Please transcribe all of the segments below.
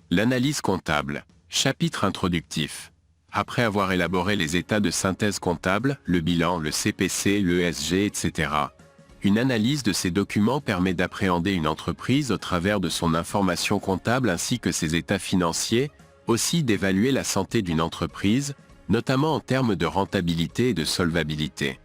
L'analyse comptable. Chapitre introductif. Après avoir élaboré les états de synthèse comptable, le bilan, le CPC, l'ESG, etc., une analyse de ces documents permet d'appréhender une entreprise au travers de son information comptable ainsi que ses états financiers, aussi d'évaluer la santé d'une entreprise, notamment en termes de rentabilité et de solvabilité.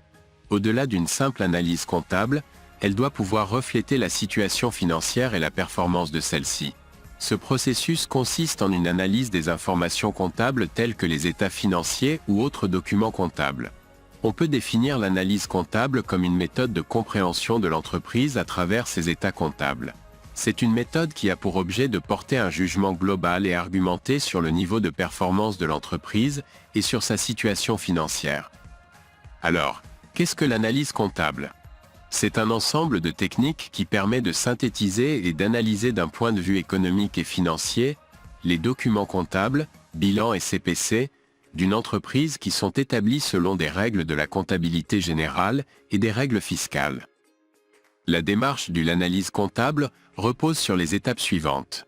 Au-delà d'une simple analyse comptable, elle doit pouvoir refléter la situation financière et la performance de celle-ci. Ce processus consiste en une analyse des informations comptables telles que les états financiers ou autres documents comptables. On peut définir l'analyse comptable comme une méthode de compréhension de l'entreprise à travers ses états comptables. C'est une méthode qui a pour objet de porter un jugement global et argumenté sur le niveau de performance de l'entreprise et sur sa situation financière. Alors, qu'est-ce que l'analyse comptable ? C'est un ensemble de techniques qui permet de synthétiser et d'analyser d'un point de vue économique et financier les documents comptables, bilan et CPC, d'une entreprise qui sont établis selon des règles de la comptabilité générale et des règles fiscales. La démarche de l'analyse comptable repose sur les étapes suivantes.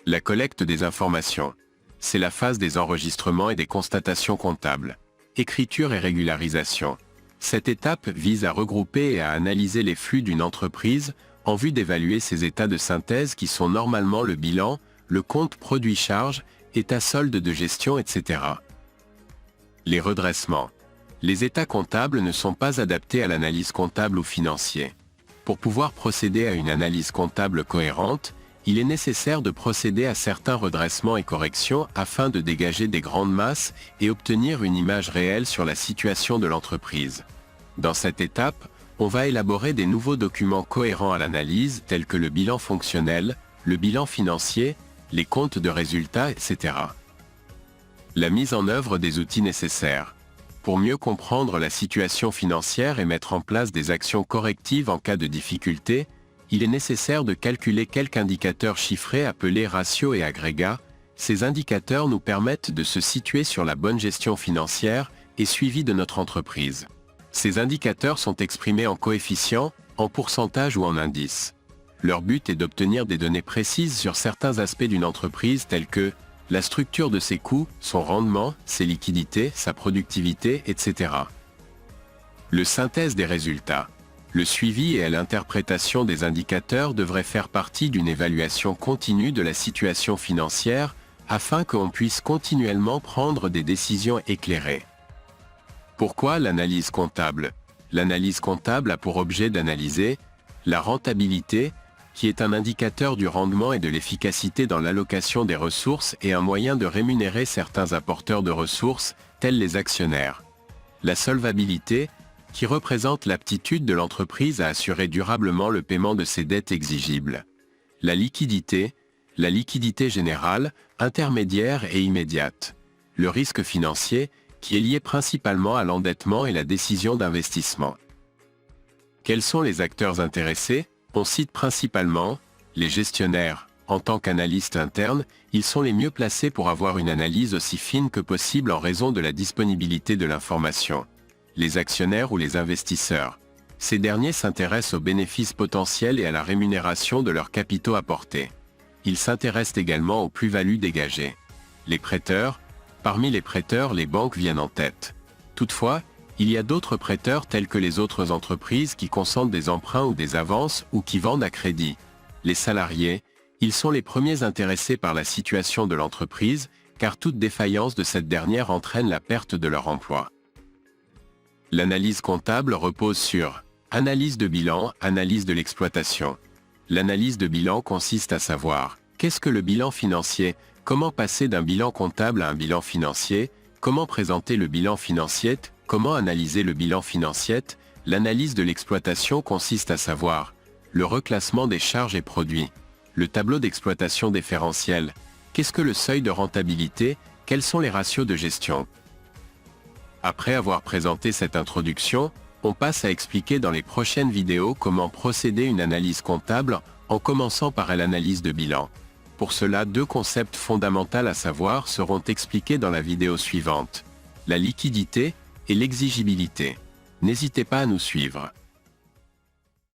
La collecte des informations. C'est la phase des enregistrements et des constatations comptables. Écriture et régularisation. Cette étape vise à regrouper et à analyser les flux d'une entreprise en vue d'évaluer ses états de synthèse qui sont normalement le bilan, le compte produit-charge, état solde de gestion, etc. Les redressements. Les états comptables ne sont pas adaptés à l'analyse comptable ou financier. Pour pouvoir procéder à une analyse comptable cohérente, il est nécessaire de procéder à certains redressements et corrections afin de dégager des grandes masses et obtenir une image réelle sur la situation de l'entreprise. Dans cette étape, on va élaborer des nouveaux documents cohérents à l'analyse tels que le bilan fonctionnel, le bilan financier, les comptes de résultats, etc. La mise en œuvre des outils nécessaires. Pour mieux comprendre la situation financière et mettre en place des actions correctives en cas de difficulté, il est nécessaire de calculer quelques indicateurs chiffrés appelés ratios et agrégats. Ces indicateurs nous permettent de se situer sur la bonne gestion financière et suivi de notre entreprise. Ces indicateurs sont exprimés en coefficients, en pourcentage ou en indices. Leur but est d'obtenir des données précises sur certains aspects d'une entreprise tels que la structure de ses coûts, son rendement, ses liquidités, sa productivité, etc. Le synthèse des résultats. Le suivi et l'interprétation des indicateurs devraient faire partie d'une évaluation continue de la situation financière afin qu'on puisse continuellement prendre des décisions éclairées. Pourquoi l'analyse comptable ? L'analyse comptable a pour objet d'analyser la rentabilité, qui est un indicateur du rendement et de l'efficacité dans l'allocation des ressources et un moyen de rémunérer certains apporteurs de ressources, tels les actionnaires. La solvabilité, qui représente l'aptitude de l'entreprise à assurer durablement le paiement de ses dettes exigibles. La liquidité générale, intermédiaire et immédiate. Le risque financier, qui est lié principalement à l'endettement et la décision d'investissement. Quels sont les acteurs intéressés ? On cite principalement les gestionnaires. En tant qu'analystes internes, ils sont les mieux placés pour avoir une analyse aussi fine que possible en raison de la disponibilité de l'information. Les actionnaires ou les investisseurs. Ces derniers s'intéressent aux bénéfices potentiels et à la rémunération de leurs capitaux apportés. Ils s'intéressent également aux plus-values dégagées. Les prêteurs. Parmi les prêteurs, les banques viennent en tête. Toutefois, il y a d'autres prêteurs tels que les autres entreprises qui consentent des emprunts ou des avances ou qui vendent à crédit. Les salariés, ils sont les premiers intéressés par la situation de l'entreprise, car toute défaillance de cette dernière entraîne la perte de leur emploi. L'analyse comptable repose sur analyse de bilan, analyse de l'exploitation. L'analyse de bilan consiste à savoir qu'est-ce que le bilan financier, comment passer d'un bilan comptable à un bilan financier, comment présenter le bilan financier, comment analyser le bilan financier. L'analyse de l'exploitation consiste à savoir le reclassement des charges et produits, le tableau d'exploitation différentiel, qu'est-ce que le seuil de rentabilité, quels sont les ratios de gestion. Après avoir présenté cette introduction, on passe à expliquer dans les prochaines vidéos comment procéder une analyse comptable en commençant par l'analyse de bilan. Pour cela, deux concepts fondamentaux à savoir seront expliqués dans la vidéo suivante. La liquidité et l'exigibilité. N'hésitez pas à nous suivre.